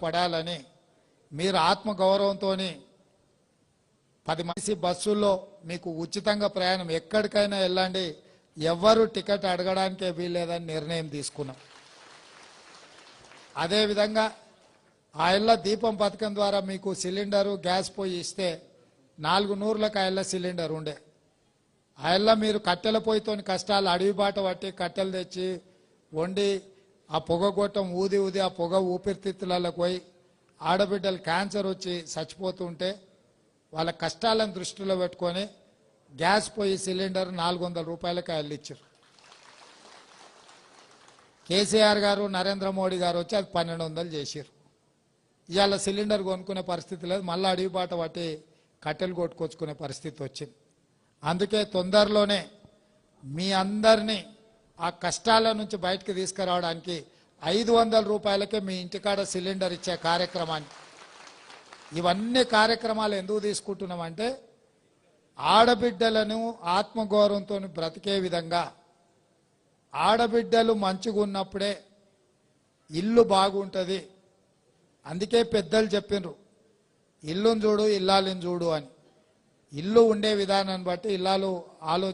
పడాలని మీరు ఆత్మగౌరవంతో 10 మంది బస్సుల్లో మీకు ఉచితంగా ప్రయాణం ఎక్కడికైనా వెళ్ళండి, ఎవ్వరు టికెట్ అడగడానికే వీల్లేదని నిర్ణయం తీసుకున్నాం. అదేవిధంగా ఆ ఇళ్ళ దీపం పథకం ద్వారా మీకు సిలిండరు గ్యాస్ పొయ్యి ఇస్తే 4 నూర్లకు ఆ ఇళ్ళ సిలిండర్ ఉండే. ఆ ఇళ్ళ మీరు కట్టెల పొయ్యితో కష్టాలు అడవి బాట పట్టి కట్టెలు తెచ్చి వండి ఆ పొగగొట్టం ఊది ఊది ఆ పొగ ఊపిరితిత్తులకు పోయి ఆడబిడ్డలు క్యాన్సర్ వచ్చి చచ్చిపోతుంటే వాళ్ళ కష్టాలను దృష్టిలో పెట్టుకొని గ్యాస్ పొయ్యి సిలిండర్ 400 రూపాయలకి ఆ ఇల్లు ఇచ్చారు. కేసీఆర్ గారు నరేంద్ర మోడీ గారు వచ్చి అది 1200 చేశారు. ఇవాళ సిలిండర్ కొనుక్కునే పరిస్థితి లేదు, మళ్ళీ అడవి బాట పట్టి కట్టెలు కొట్టుకొచ్చుకునే పరిస్థితి వచ్చింది. అందుకే తొందరలోనే మీ అందరినీ ఆ కష్టాల నుంచి బయటకు తీసుకురావడానికి 500 రూపాయలకే మీ ఇంటికాడ సిలిండర్ ఇచ్చే కార్యక్రమాన్ని, ఇవన్నీ కార్యక్రమాలు ఎందుకు తీసుకుంటున్నామంటే ఆడబిడ్డలను ఆత్మగౌరవంతో బ్రతికే విధంగా, ఆడబిడ్డలు మంచిగా ఉన్నప్పుడే ఇల్లు బాగుంటుంది. అందుకే పెద్దలు చెప్పిండ్రు ఇల్లును చూడు ఇల్లాలిని చూడు అని. ఇల్లు ఉండే విధానాన్ని బట్టి ఇల్లాలు ఆలోచన